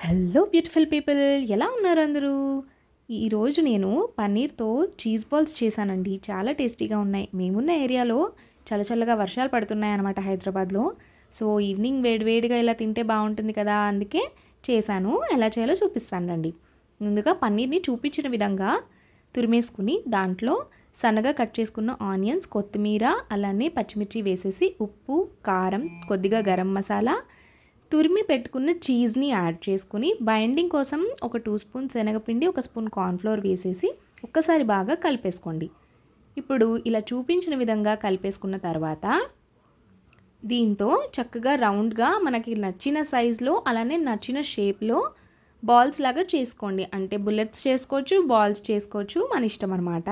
Hello beautiful people, ఎలా ఉన్నారు అందరూ? ఈరోజు నేను పన్నీర్తో చీజ్ బాల్స్ చేశానండి. చాలా టేస్టీగా ఉన్నాయి. మేమున్న ఏరియాలో చల్లగా వర్షాలు పడుతున్నాయి అన్నమాట హైదరాబాద్లో. సో ఈవినింగ్ వేడివేడిగా ఇలా తింటే బాగుంటుంది కదా, అందుకే చేశాను. ఎలా చేయాలో చూపిస్తాను రండి. ముందుగా పన్నీర్ని చూపించిన విధంగా తురిమేసుకుని దాంట్లో సన్నగా కట్ చేసుకున్న ఆనియన్స్, కొత్తిమీర, అలానే పచ్చిమిర్చి వేసేసి ఉప్పు, కారం, కొద్దిగా గరం మసాలా, తురిమి పెట్టుకున్న చీజ్ని యాడ్ చేసుకుని బైండింగ్ కోసం ఒక 2 స్పూన్స్ శనగపిండి, 1 స్పూన్ కార్న్ఫ్లోర్ వేసేసి ఒక్కసారి బాగా కలిపేసుకోండి. ఇప్పుడు ఇలా చూపించిన విధంగా కలిపేసుకున్న తర్వాత దీంతో చక్కగా రౌండ్గా మనకి నచ్చిన సైజులో అలానే నచ్చిన షేప్లో బాల్స్ లాగా చేసుకోండి. అంటే బుల్లెట్స్ చేసుకోవచ్చు, బాల్స్ చేసుకోవచ్చు, మన ఇష్టం అనమాట.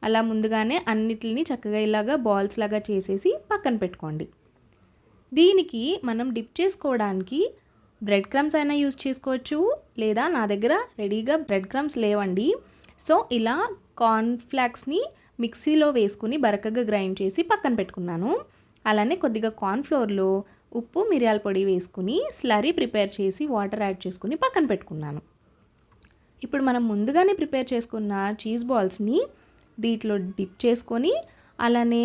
అలా ముందుగానే అన్నిటిని చక్కగా ఇలాగా బాల్స్ లాగా చేసేసి పక్కన పెట్టుకోండి. దీనికి మనం డిప్ చేసుకోవడానికి బ్రెడ్ క్రమ్స్ అయినా యూజ్ చేసుకోవచ్చు, లేదా నా దగ్గర రెడీగా బ్రెడ్ క్రమ్స్ లేవండి. సో ఇలా కార్న్ఫ్లాక్స్ని మిక్సీలో వేసుకుని బరకగా గ్రైండ్ చేసి పక్కన పెట్టుకున్నాను. అలానే కొద్దిగా కార్న్ఫ్లోర్లో ఉప్పు, మిరియాల పొడి వేసుకుని స్లరీ ప్రిపేర్ చేసి వాటర్ యాడ్ చేసుకుని పక్కన పెట్టుకున్నాను. ఇప్పుడు మనం ముందుగానే ప్రిపేర్ చేసుకున్న చీజ్ బాల్స్ని దీంట్లో డిప్ చేసుకొని అలానే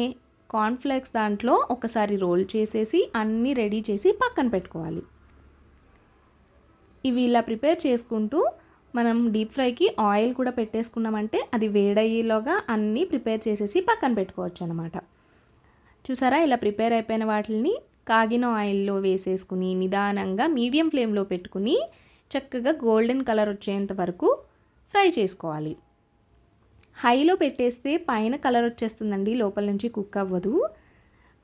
కార్న్ఫ్లేక్స్ దాంట్లో ఒకసారి రోల్ చేసేసి అన్నీ రెడీ చేసి పక్కన పెట్టుకోవాలి. ఇవి ఇలా ప్రిపేర్ చేసుకుంటూ మనం డీప్ ఫ్రైకి ఆయిల్ కూడా పెట్టేసుకున్నామంటే అది వేడయ్యేలోగా అన్నీ ప్రిపేర్ చేసేసి పక్కన పెట్టుకోవచ్చు అనమాట. చూసారా, ఇలా ప్రిపేర్ అయిపోయిన వాటిని కాగిన ఆయిల్లో వేసేసుకుని నిదానంగా మీడియం ఫ్లేమ్లో పెట్టుకుని చక్కగా గోల్డెన్ కలర్ వచ్చేంత వరకు ఫ్రై చేసుకోవాలి. హైలో పెట్టేస్తే పైన కలర్ వచ్చేస్తుందండి, లోపల నుంచి కుక్ అవ్వదు.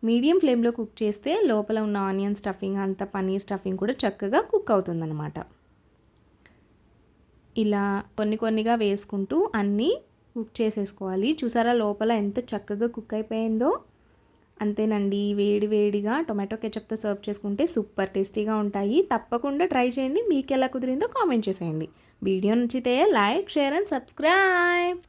మీడియం ఫ్లేమ్లో కుక్ చేస్తే లోపల ఉన్న ఆనియన్ స్టఫింగ్ అంతా పన్నీర్ స్టఫింగ్ కూడా చక్కగా కుక్ అవుతుందన్నమాట. ఇలా కొన్నిగా వేసుకుంటూ అన్నీ కుక్ చేసేసుకోవాలి. చూసారా లోపల ఎంత చక్కగా కుక్ అయిపోయిందో. అంతేనండి, వేడిగా టొమాటో కెచప్తో సర్వ్ చేసుకుంటే సూపర్ టేస్టీగా ఉంటాయి. తప్పకుండా ట్రై చేయండి. మీకు ఎలా కుదిరిందో కామెంట్ చేసేయండి. వీడియో నచ్చితే లైక్, షేర్ అండ్ సబ్స్క్రైబ్.